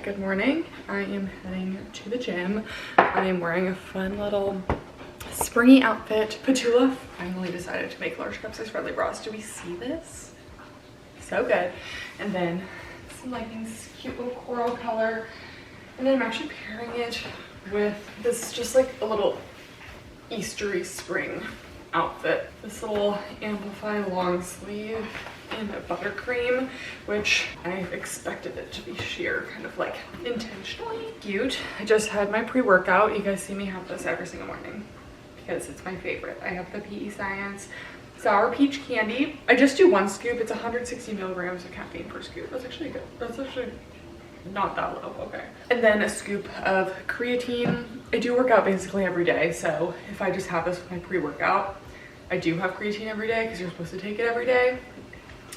good morning. I am heading to the gym. I am wearing a fun little springy outfit. Petula finally decided to make large cup size friendly bras. Do we see this? So good. And then some leggings, cute little coral color. And then I'm actually pairing it with this just like a little Eastery spring outfit. This little Amplify long sleeve in a buttercream, which I expected it to be sheer, kind of like intentionally cute. I just had my pre-workout. You guys see me have this every single morning because it's my favorite. I have the PE Science Sour Peach Candy. I just do one scoop. It's 160 milligrams of caffeine per scoop. That's actually good. That's actually not that low. Okay. And then a scoop of creatine. I do work out basically every day, so if I just have this with my pre-workout, I do have creatine every day because you're supposed to take it every day.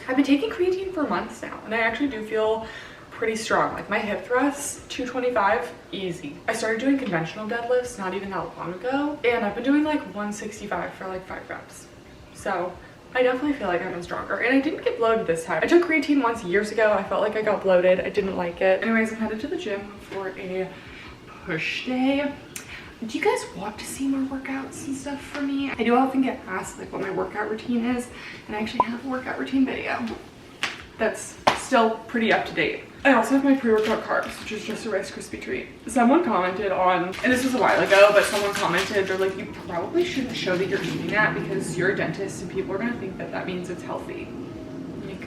I've been taking creatine for months now, and I actually do feel pretty strong. Like my hip thrusts, 225, easy. I started doing conventional deadlifts not even that long ago, and I've been doing like 165 for like 5 reps. So I definitely feel like I've been stronger, and I didn't get bloated this time. I took creatine once years ago. I felt like I got bloated. I didn't like it. Anyways, I'm headed to the gym for a push day. Do you guys want to see more workouts and stuff from me? I do often get asked like what my workout routine is, and I actually have a workout routine video that's still pretty up to date. I also have my pre-workout carbs, which is just a Rice Krispie treat. Someone commented on, and this was a while ago, but someone commented, they're like, you probably shouldn't show that you're eating that because you're a dentist and people are gonna think that that means it's healthy. Like,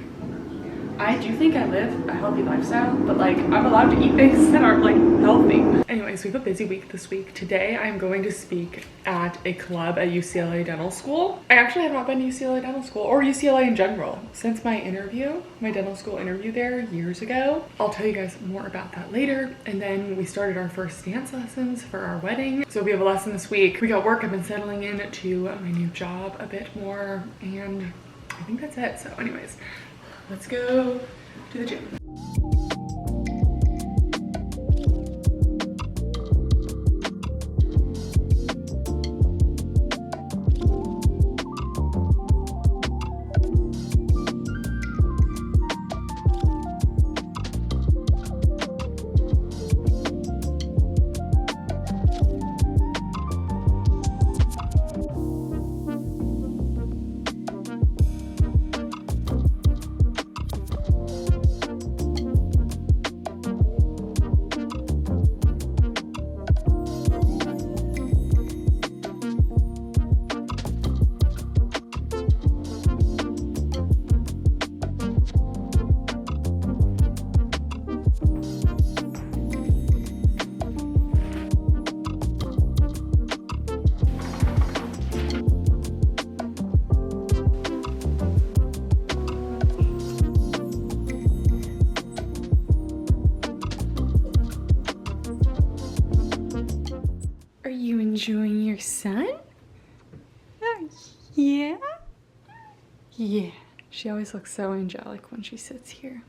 I do think I live a healthy lifestyle, but like I'm allowed to eat things that aren't like healthy. Anyways, we have a busy week this week. Today I'm going to speak at a club at UCLA Dental School. I actually have not been to UCLA Dental School or UCLA in general since my interview, my dental school interview there years ago. I'll tell you guys more about that later. And then we started our first dance lessons for our wedding. So we have a lesson this week. We got work. I've been settling into my new job a bit more, and I think that's it. So anyways, let's go to the gym. Enjoying your sun? Oh, yeah? Yeah. She always looks so angelic when she sits here.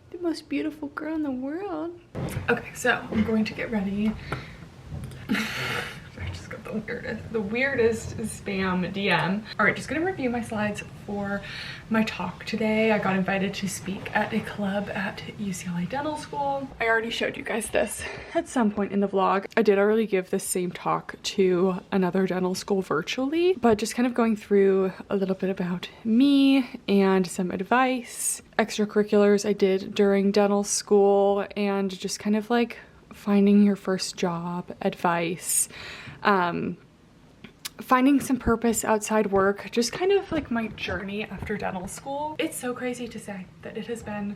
The most beautiful girl in the world. Okay, so I'm going to get ready. I just got the weirdest spam DM. All right, just gonna review my slides for my talk today. I got invited to speak at a club at UCLA Dental School. I already showed you guys this at some point in the vlog. I did already give this same talk to another dental school virtually, but just kind of going through a little bit about me and some advice, extracurriculars I did during dental school, and just kind of like finding your first job advice, finding some purpose outside work, just kind of like my journey after dental school. It's so crazy to say that it has been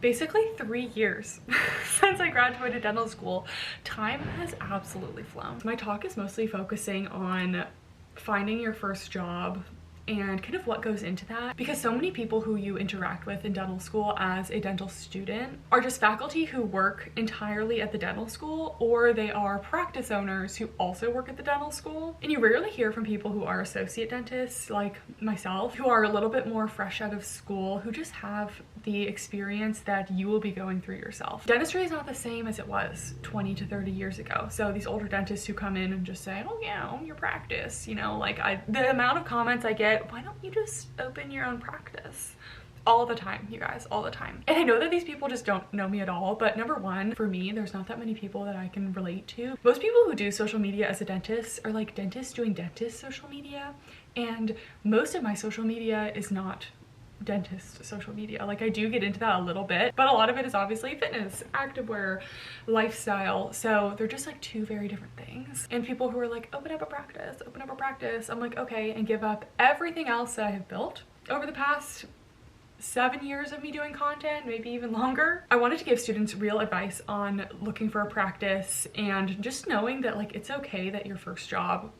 basically 3 years since I graduated dental school. Time has absolutely flown. My talk is mostly focusing on finding your first job and kind of what goes into that, because so many people who you interact with in dental school as a dental student are just faculty who work entirely at the dental school, or they are practice owners who also work at the dental school. And you rarely hear from people who are associate dentists like myself, who are a little bit more fresh out of school, who just have the experience that you will be going through yourself. Dentistry is not the same as it was 20 to 30 years ago. So these older dentists who come in and just say, oh yeah, own your practice, you know, like the amount of comments I get, why don't you just open your own practice? all the time, you guys, all the time. And I know that these people just don't know me at all, but number one, for me, there's not that many people that I can relate to. Most people who do social media as a dentist are like dentists doing dentist social media, and most of my social media is not dentist social media. Like, I do get into that a little bit, but a lot of it is obviously fitness, activewear, lifestyle. So they're just like two very different things. And people who are like, open up a practice, I'm like, okay, and give up everything else that I have built over the past 7 years of me doing content, maybe even longer. I wanted to give students real advice on looking for a practice and just knowing that like it's okay that your first job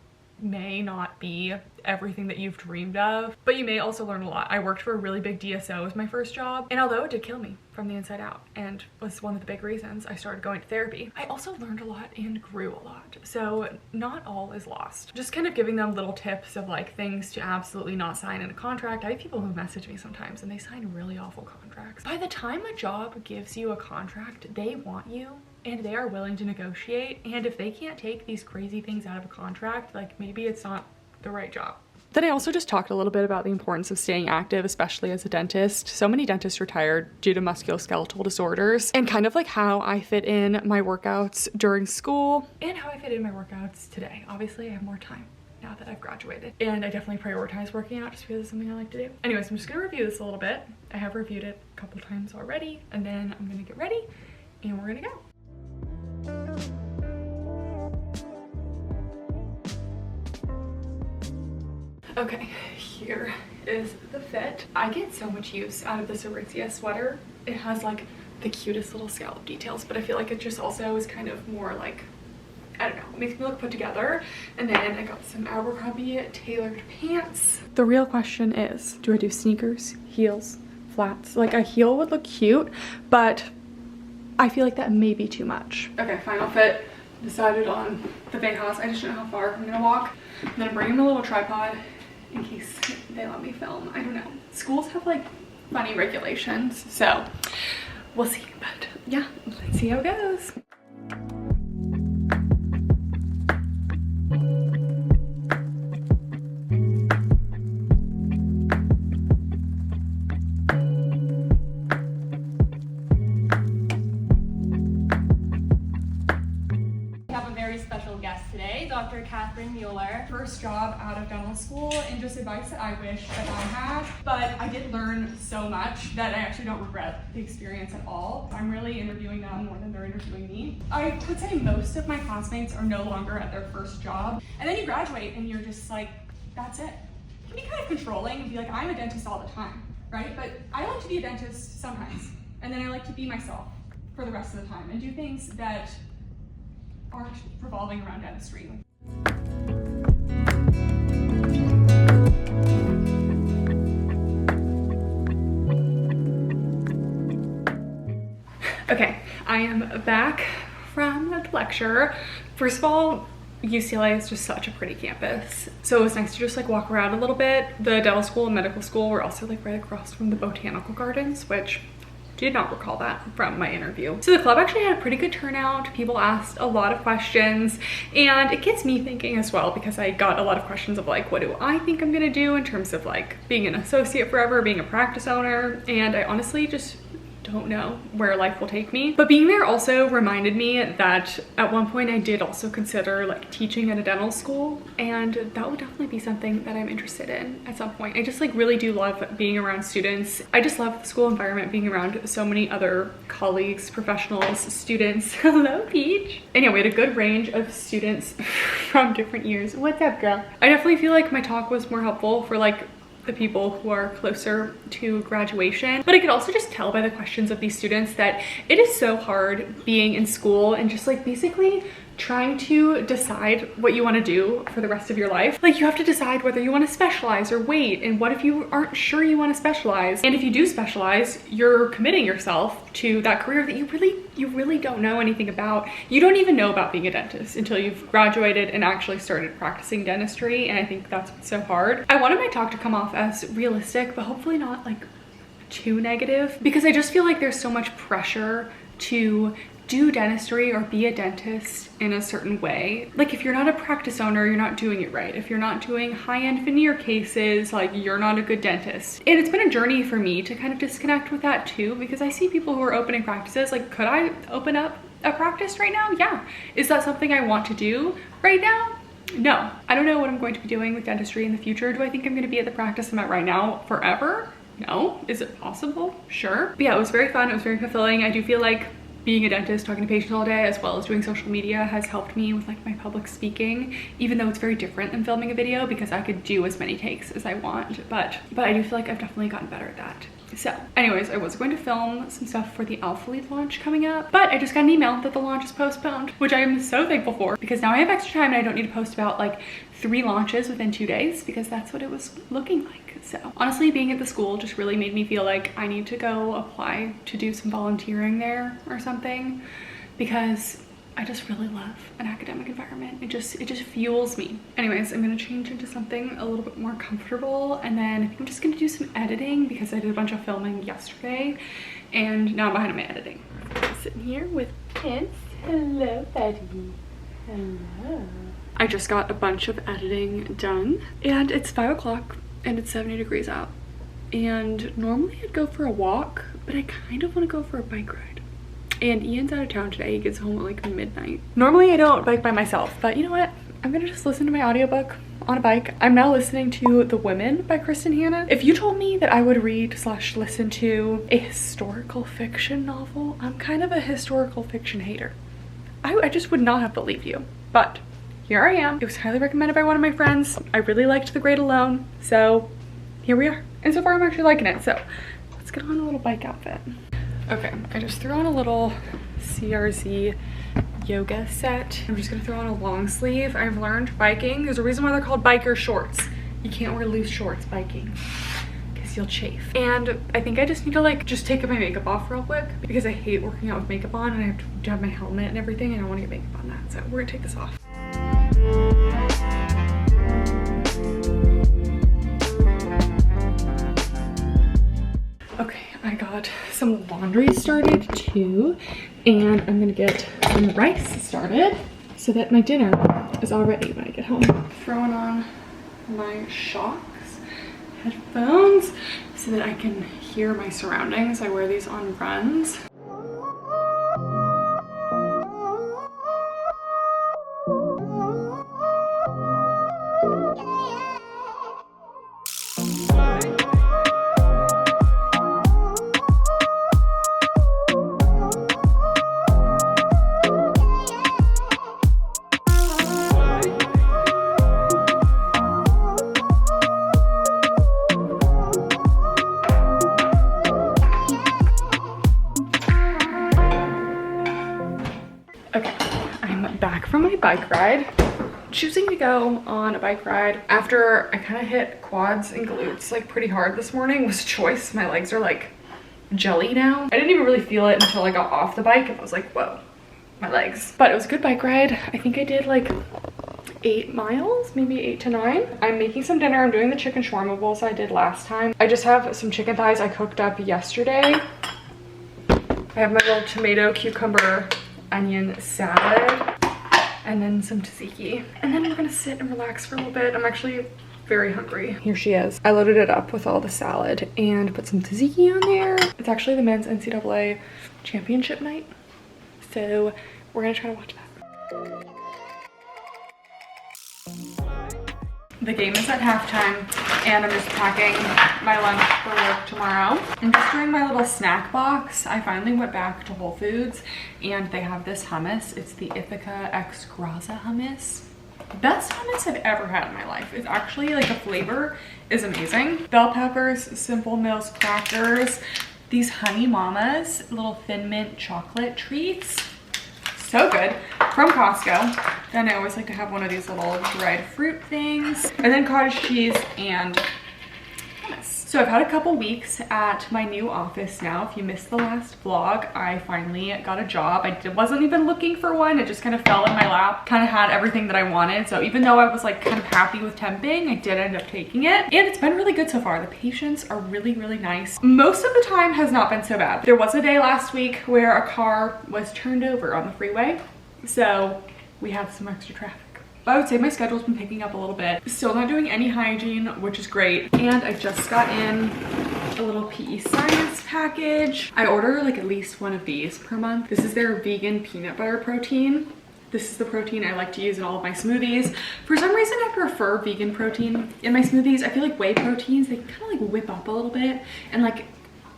may not be everything that you've dreamed of, but you may also learn a lot. I worked for a really big DSO as my first job, and although it did kill me from the inside out and was one of the big reasons I started going to therapy, I also learned a lot and grew a lot. So not all is lost. Just kind of giving them little tips of like things to absolutely not sign in a contract. I have people who message me sometimes and they sign really awful contracts. By the time a job gives you a contract, they want you and they are willing to negotiate, and if they can't take these crazy things out of a contract, like maybe it's not the right job. Then I also just talked a little bit about the importance of staying active, especially as a dentist. So many dentists retired due to musculoskeletal disorders, and kind of like how I fit in my workouts during school and how I fit in my workouts today. Obviously, I have more time now that I've graduated, and I definitely prioritize working out just because it's something I like to do. Anyways, I'm just gonna review this a little bit. I have reviewed it a couple times already, and then I'm gonna get ready and we're gonna go. Okay, here is the fit. I get so much use out of this Aritzia sweater. It has like the cutest little scallop details, but I feel like it just also is kind of more like, I don't know, it makes me look put together. And then I got some Abercrombie tailored pants. The real question is, do I do sneakers, heels, flats? Like a heel would look cute, but I feel like that may be too much. Okay, final fit. Decided on the Vejas. I just don't know how far I'm gonna walk. I'm gonna bring in a little tripod in case they let me film. I don't know. Schools have like funny regulations, so we'll see. But yeah, let's see how it goes. First job out of dental school, and just advice that I wish that I had, but I did learn so much that I actually don't regret the experience at all. I'm really interviewing them more than they're interviewing me. I would say most of my classmates are no longer at their first job, and then you graduate and you're just like, that's it. You can be kind of controlling and be like, I'm a dentist all the time, right? But I like to be a dentist sometimes, and then I like to be myself for the rest of the time and do things that aren't revolving around dentistry. Okay, I am back from the lecture. First of all, UCLA is just such a pretty campus. So it was nice to just like walk around a little bit. The dental school and medical school were also like right across from the botanical gardens, which did not recall that from my interview. So the club actually had a pretty good turnout. People asked a lot of questions, and it gets me thinking as well, because I got a lot of questions of like, what do I think I'm gonna do in terms of like being an associate forever, being a practice owner, and I honestly just don't know where life will take me. But being there also reminded me that at one point I did also consider like teaching at a dental school, and that would definitely be something that I'm interested in at some point. I just like really do love being around students. I just love the school environment, being around so many other colleagues, professionals, students. Hello, Peach. And yeah, we had a good range of students from different years. What's up, girl? I definitely feel like my talk was more helpful for like the people who are closer to graduation, but I could also just tell by the questions of these students that it is so hard being in school and just like basically trying to decide what you want to do for the rest of your life. Like you have to decide whether you want to specialize or wait, and what if you aren't sure you want to specialize, and if you do specialize, you're committing yourself to that career that you really don't know anything about. You don't even know about being a dentist until you've graduated and actually started practicing dentistry, and I think that's what's so hard. I wanted my talk to come off as realistic, but hopefully not like too negative, because I just feel like there's so much pressure to do dentistry or be a dentist in a certain way. Like if you're not a practice owner, you're not doing it right. If you're not doing high-end veneer cases, like you're not a good dentist. And it's been a journey for me to kind of disconnect with that too, because I see people who are opening practices, like could I open up a practice right now? Yeah. Is that something I want to do right now? No. I don't know what I'm going to be doing with dentistry in the future. Do I think I'm going to be at the practice I'm at right now forever? No. Is it possible? Sure. But yeah, it was very fun. It was very fulfilling. I do feel like being a dentist, talking to patients all day, as well as doing social media has helped me with like my public speaking, even though it's very different than filming a video because I could do as many takes as I want. But I do feel like I've definitely gotten better at that. So anyways, I was going to film some stuff for the Alpha Lead launch coming up, but I just got an email that the launch is postponed, which I am so thankful for because now I have extra time and I don't need to post about like 3 launches within 2 days because that's what it was looking like. So honestly, being at the school just really made me feel like I need to go apply to do some volunteering there or something because I just really love an academic environment. It just fuels me. Anyways, I'm gonna change into something a little bit more comfortable and then I'm just gonna do some editing because I did a bunch of filming yesterday and now I'm behind on my editing. I'm sitting here with Prince. Hello, buddy. Hello. I just got a bunch of editing done and it's 5 o'clock and it's 70 degrees out. And normally I'd go for a walk, but I kind of want to go for a bike ride. And Ian's out of town today. He gets home at like midnight. Normally I don't bike by myself, but you know what? I'm gonna just listen to my audiobook on a bike. I'm now listening to The Women by Kristen Hanna. If you told me that I would read / listen to a historical fiction novel, I'm kind of a historical fiction hater. I just would not have believed you, but here I am. It was highly recommended by one of my friends. I really liked The Great Alone, so here we are. And so far I'm actually liking it, so let's get on a little bike outfit. Okay, I just threw on a little CRZ yoga set. I'm just gonna throw on a long sleeve. I've learned biking, there's a reason why they're called biker shorts. You can't wear loose shorts biking because you'll chafe. And I think I just need to like just take my makeup off real quick because I hate working out with makeup on and I have to have my helmet and everything and I don't want to get makeup on that. So we're gonna take this off. Okay, I got some laundry started too, and I'm gonna get some rice started so that my dinner is all ready when I get home. Throwing on my Shocks headphones so that I can hear my surroundings. I wear these on runs. From my bike ride, choosing to go on a bike ride after I kind of hit quads and glutes like pretty hard this morning was a choice. My legs are like jelly now. I didn't even really feel it until I got off the bike and I was like, whoa, my legs. But it was a good bike ride. I think I did like 8 miles, maybe 8 to 9. I'm making some dinner. I'm doing the chicken shawarma bowls I did last time. I just have some chicken thighs I cooked up yesterday. I have my little tomato, cucumber, onion salad. And then some tzatziki. And then we're gonna sit and relax for a little bit. I'm actually very hungry. Here she is. I loaded it up with all the salad and put some tzatziki on there. It's actually the men's NCAA championship night. So we're gonna try to watch that. The game is at halftime and I'm just packing my lunch for work tomorrow. I'm just doing my little snack box. I finally went back to Whole Foods and they have this hummus. It's the Ithaca X Graza hummus. Best hummus I've ever had in my life. It's actually like the flavor is amazing. Bell peppers, Simple Mills crackers, these Honey Mamas, little Thin Mint chocolate treats. So good, from Costco. Then I always like to have one of these little dried fruit things. And then cottage cheese and hummus. So I've had a couple weeks at my new office now. If you missed the last vlog, I finally got a job. I wasn't even looking for one. It just kind of fell in my lap. Kind of had everything that I wanted. So even though I was like kind of happy with temping, I did end up taking it. And it's been really good so far. The patients are really, really nice. Most of the time has not been so bad. There was a day last week where a car was turned over on the freeway. So we had some extra traffic. I would say my schedule's been picking up a little bit. Still not doing any hygiene, which is great. And I just got in a little PE Science package. I order like at least one of these per month. This is their vegan peanut butter protein. This is the protein I like to use in all of my smoothies. For some reason, I prefer vegan protein in my smoothies. I feel like whey proteins, they kind of like whip up a little bit and like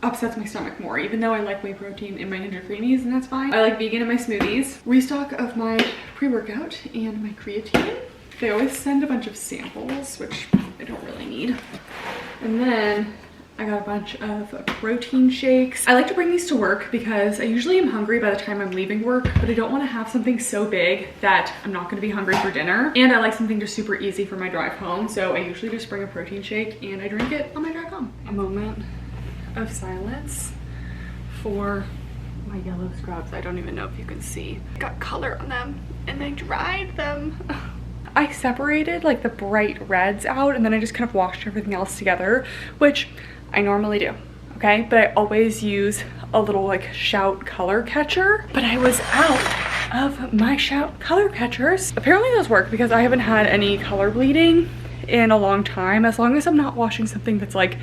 upsets my stomach more, even though I like whey protein in my Ninja Creamies, and that's fine. I like vegan in my smoothies. Restock of my pre-workout and my creatine. They always send a bunch of samples, which I don't really need. And then I got a bunch of protein shakes. I like to bring these to work because I usually am hungry by the time I'm leaving work, but I don't want to have something so big that I'm not going to be hungry for dinner. And I like something just super easy for my drive home, so I usually just bring a protein shake and I drink it on my drive home. A moment of silence for my yellow scrubs. I don't even know if you can see. Got color on them and I dried them. I separated like the bright reds out and then I just kind of washed everything else together, which I normally do, okay? But I always use a little like Shout color catcher, but I was out of my Shout color catchers. Apparently those work because I haven't had any color bleeding in a long time, as long as I'm not washing something that's like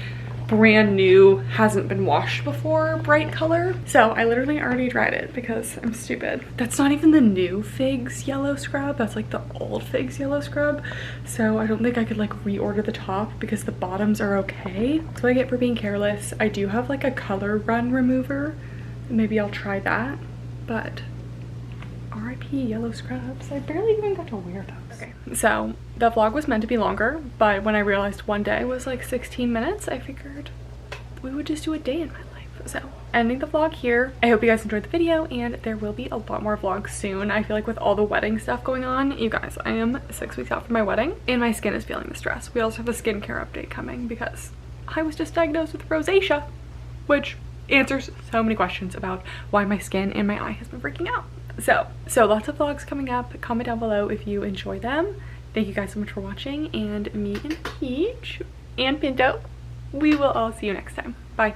brand new, hasn't been washed before, bright color. So I literally already dried it because I'm stupid. That's not even the new Figs yellow scrub, that's like the old Figs yellow scrub. So I don't think I could like reorder the top because the bottoms are okay. That's what I get for being careless. I do have like a color run remover. Maybe I'll try that, but RIP yellow scrubs. I barely even got to wear those. Okay, so the vlog was meant to be longer, but when I realized one day was like 16 minutes, I figured we would just do a day in my life. So ending the vlog here. I hope you guys enjoyed the video, and there will be a lot more vlogs soon. I feel like with all the wedding stuff going on, you guys, I am 6 weeks out from my wedding and my skin is feeling the stress. We also have a skincare update coming because I was just diagnosed with rosacea, which answers so many questions about why my skin and my eye has been freaking out. So lots of vlogs coming up. Comment down below if you enjoy them. Thank you guys so much for watching, and me and Peach and Pinto, we will all see you next time. Bye.